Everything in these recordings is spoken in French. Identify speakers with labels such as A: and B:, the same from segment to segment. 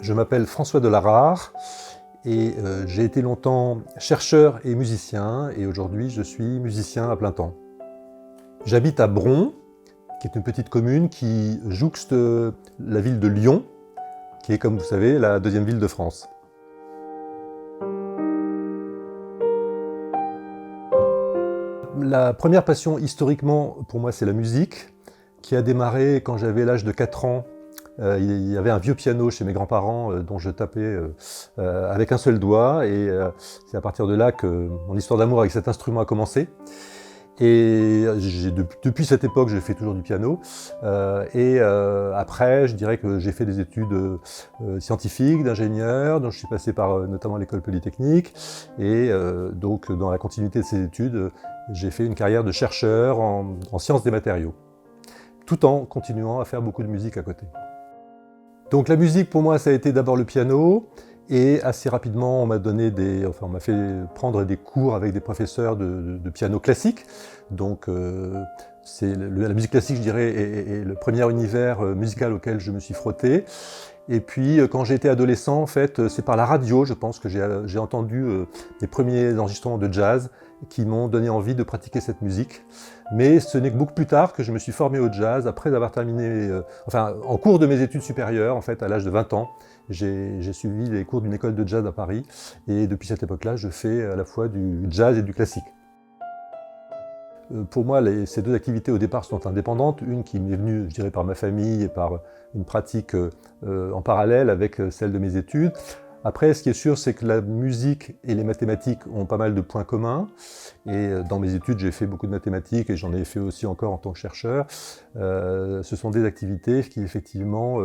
A: Je m'appelle François Delarare et j'ai été longtemps chercheur et musicien, et aujourd'hui je suis musicien à plein temps. J'habite à Bron, qui est une petite commune qui jouxte la ville de Lyon, qui est, comme vous savez, la deuxième ville de France. La première passion historiquement pour moi, c'est la musique, qui a démarré quand j'avais l'âge de 4 ans. Il y avait un vieux piano chez mes grands-parents dont je tapais avec un seul doigt, et c'est à partir de là que mon histoire d'amour avec cet instrument a commencé. Et depuis cette époque, je fais toujours du piano. Après, je dirais que j'ai fait des études scientifiques, d'ingénieur, dont je suis passé par notamment l'école polytechnique. Et donc, dans la continuité de ces études, j'ai fait une carrière de chercheur en sciences des matériaux, tout en continuant à faire beaucoup de musique à côté. Donc la musique, pour moi, ça a été d'abord le piano, et assez rapidement, on m'a fait prendre des cours avec des professeurs de piano classique. Donc la musique classique, je dirais, est le premier univers musical auquel je me suis frotté. Et puis, quand j'ai été adolescent, en fait, c'est par la radio, je pense, que j'ai entendu les premiers enregistrements de jazz qui m'ont donné envie de pratiquer cette musique. Mais ce n'est que beaucoup plus tard que je me suis formé au jazz, après avoir terminé, en cours de mes études supérieures, en fait, à l'âge de 20 ans. J'ai suivi les cours d'une école de jazz à Paris, et depuis cette époque-là, je fais à la fois du jazz et du classique. Pour moi, ces deux activités au départ sont indépendantes. Une qui m'est venue, je dirais, par ma famille et par une pratique en parallèle avec celle de mes études. Après, ce qui est sûr, c'est que la musique et les mathématiques ont pas mal de points communs. Et dans mes études, j'ai fait beaucoup de mathématiques, et j'en ai fait aussi encore en tant que chercheur. Ce sont des activités qui, effectivement,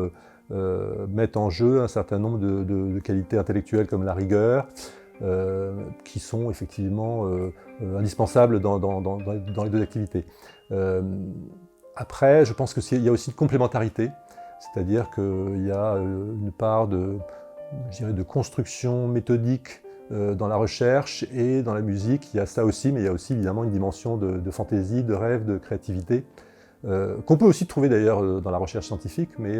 A: mettent en jeu un certain nombre de qualités intellectuelles comme la rigueur, qui sont effectivement indispensables dans les deux activités. Après, je pense qu'il y a aussi une complémentarité, c'est-à-dire qu'il y a une part je dirais, de construction méthodique dans la recherche, et dans la musique, il y a ça aussi, mais il y a aussi évidemment une dimension de fantaisie, de rêve, de créativité, qu'on peut aussi trouver d'ailleurs dans la recherche scientifique, mais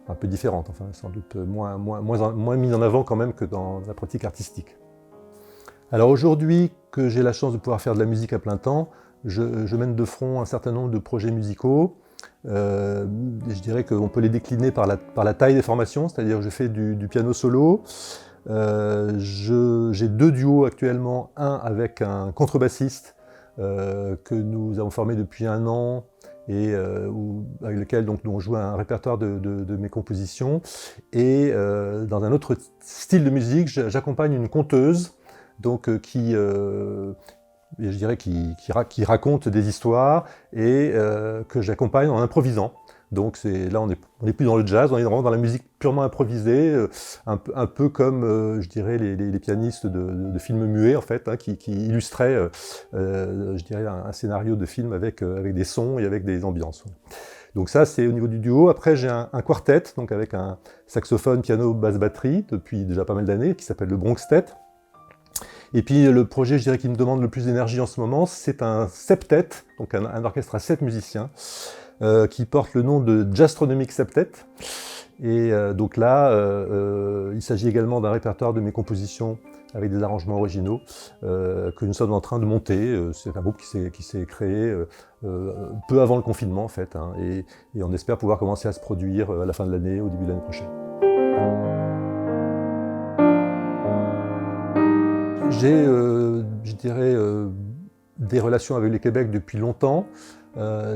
A: un peu différente, enfin sans doute moins mise en avant quand même que dans la pratique artistique. Alors aujourd'hui que j'ai la chance de pouvoir faire de la musique à plein temps, je mène de front un certain nombre de projets musicaux. Je dirais qu'on peut les décliner par la taille des formations, c'est-à-dire que je fais du piano solo. J'ai 2 duos actuellement, un avec un contrebassiste que nous avons formé depuis 1 an, et avec lequel donc, on joue un répertoire de mes compositions. Et dans un autre style de musique, j'accompagne une conteuse, donc je dirais qui raconte des histoires, et que j'accompagne en improvisant. Donc là, on n'est plus dans le jazz, on est vraiment dans la musique purement improvisée, un peu comme, je dirais, les pianistes de films muets, en fait, hein, qui illustraient, je dirais, un scénario de film avec des sons et avec des ambiances. Donc ça, c'est au niveau du duo. Après, j'ai un quartet, donc avec un saxophone, piano, basse, batterie, depuis déjà pas mal d'années, qui s'appelle le Bronxtet. Et puis le projet, je dirais, qui me demande le plus d'énergie en ce moment, c'est un septet, donc un orchestre à 7 musiciens, qui porte le nom de Jazztronomic Septet. Et donc là, il s'agit également d'un répertoire de mes compositions avec des arrangements originaux que nous sommes en train de monter. C'est un groupe qui s'est créé peu avant le confinement, en fait, hein, et on espère pouvoir commencer à se produire à la fin de l'année, au début de l'année prochaine. J'ai, je dirais, des relations avec le Québec depuis longtemps.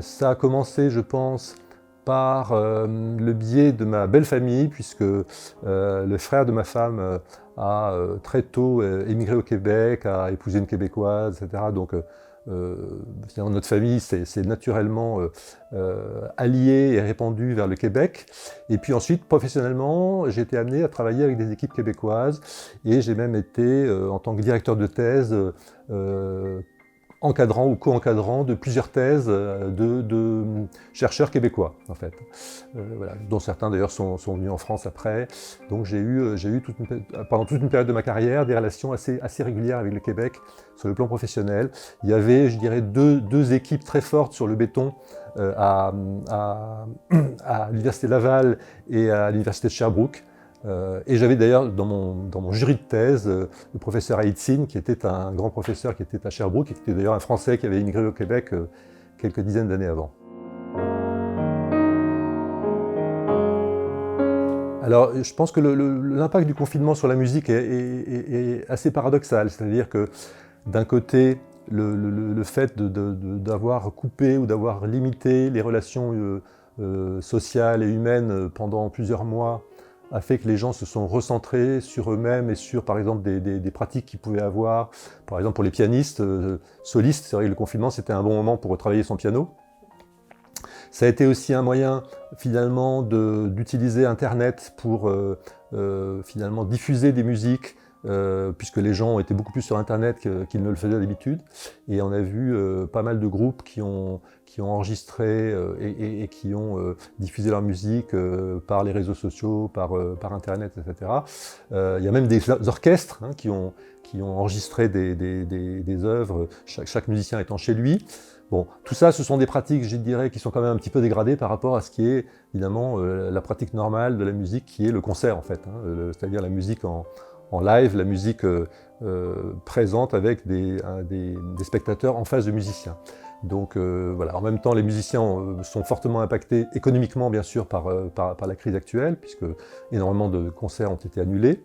A: Ça a commencé, je pense, par le biais de ma belle famille, puisque le frère de ma femme a très tôt émigré au Québec, a épousé une Québécoise, etc. Donc notre famille s'est naturellement alliée et répandue vers le Québec. Et puis ensuite, professionnellement, j'ai été amené à travailler avec des équipes québécoises, et j'ai même été, en tant que directeur de thèse, encadrant ou co-encadrant de plusieurs thèses de chercheurs québécois, en fait, voilà, dont certains d'ailleurs sont venus en France après. Donc j'ai eu pendant toute une période de ma carrière des relations assez régulières avec le Québec sur le plan professionnel. Il y avait, je dirais, deux équipes très fortes sur le béton à l'Université Laval et à l'Université de Sherbrooke, Et j'avais d'ailleurs dans mon jury de thèse le professeur Aitzin, qui était un grand professeur qui était à Sherbrooke, et qui était d'ailleurs un Français qui avait immigré au Québec quelques dizaines d'années avant. Alors, je pense que l'impact du confinement sur la musique est assez paradoxal, c'est-à-dire que d'un côté, le fait d'avoir coupé ou d'avoir limité les relations sociales et humaines pendant plusieurs mois a fait que les gens se sont recentrés sur eux-mêmes et sur, par exemple, des pratiques qu'ils pouvaient avoir. Par exemple, pour les pianistes solistes, c'est vrai que le confinement, c'était un bon moment pour travailler son piano. Ça a été aussi un moyen, finalement, d'utiliser Internet pour finalement diffuser des musiques, puisque les gens étaient beaucoup plus sur Internet qu'ils ne le faisaient d'habitude. Et on a vu pas mal de groupes qui ont enregistré et qui ont diffusé leur musique par les réseaux sociaux, par Internet, etc. Il y a même des orchestres qui ont enregistré des œuvres, chaque musicien étant chez lui. Bon, tout ça, ce sont des pratiques, je dirais, qui sont quand même un petit peu dégradées par rapport à ce qui est, évidemment, la pratique normale de la musique, qui est le concert, en fait. C'est-à-dire la musique en live, la musique présente avec des spectateurs en face de musiciens. Donc voilà, en même temps, les musiciens sont fortement impactés économiquement, bien sûr, par la crise actuelle, puisque énormément de concerts ont été annulés.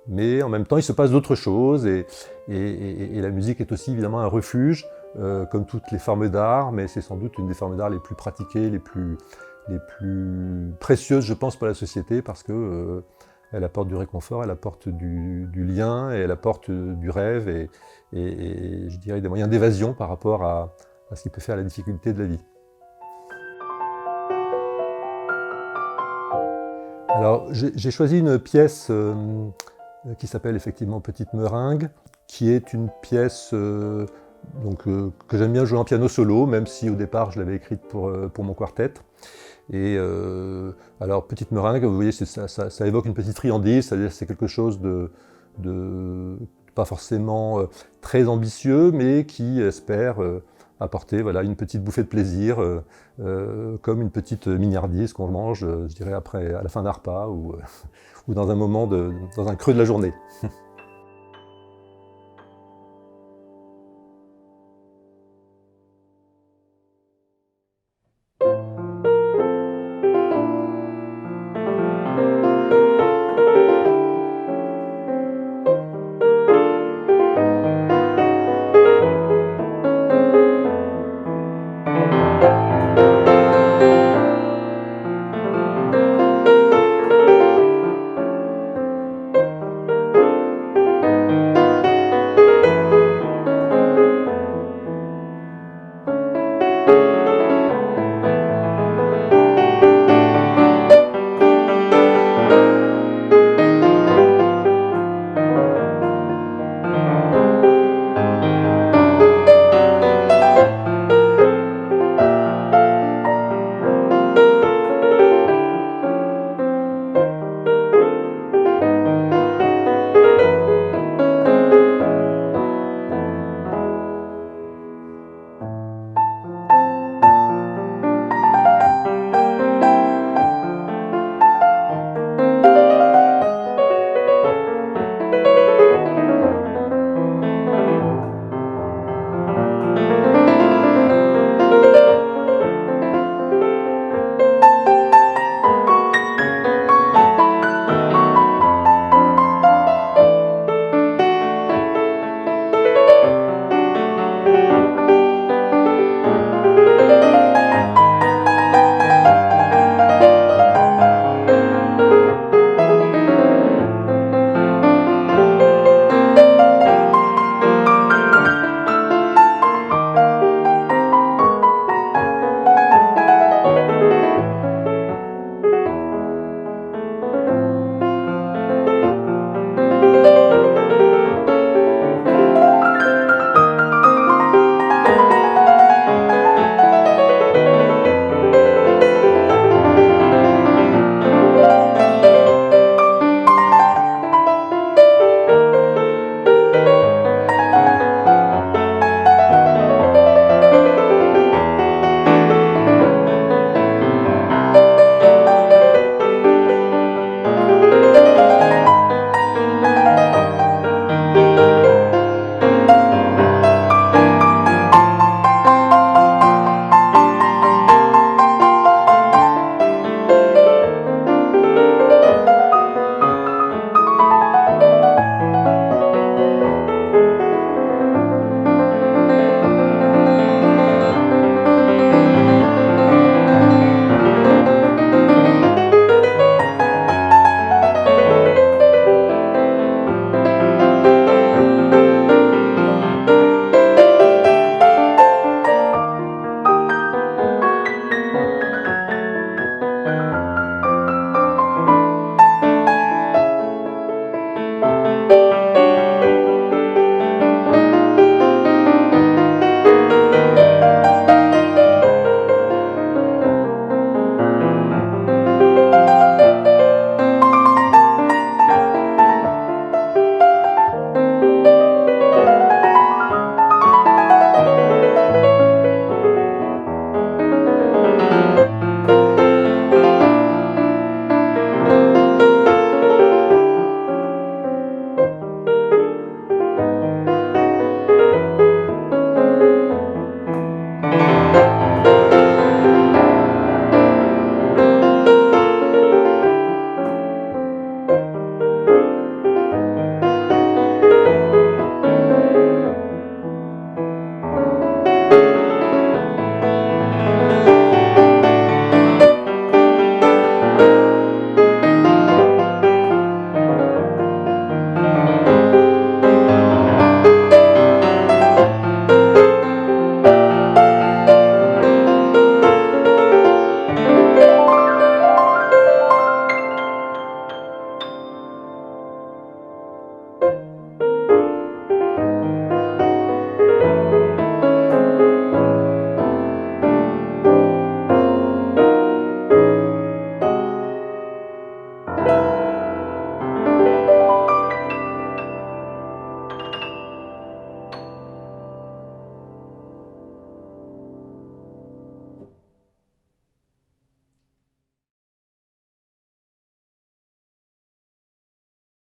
A: Mais en même temps, il se passe d'autres choses, et la musique est aussi, évidemment, un refuge, comme toutes les formes d'art, mais c'est sans doute une des formes d'art les plus pratiquées, les plus précieuses, je pense, pour la société, parce que elle apporte du réconfort, elle apporte du lien, et elle apporte du rêve, et je dirais des moyens d'évasion par rapport à ce qui peut faire la difficulté de la vie. Alors, j'ai choisi une pièce qui s'appelle effectivement Petite Meringue, qui est une pièce que j'aime bien jouer en piano solo, même si au départ je l'avais écrite pour mon quartet. Et alors, Petite Meringue, vous voyez, ça évoque une petite friandise, c'est-à-dire c'est quelque chose de pas forcément très ambitieux, mais qui espère apporter voilà, une petite bouffée de plaisir, comme une petite mignardise qu'on mange, je dirais, à la fin d'un repas ou dans un moment, dans un creux de la journée.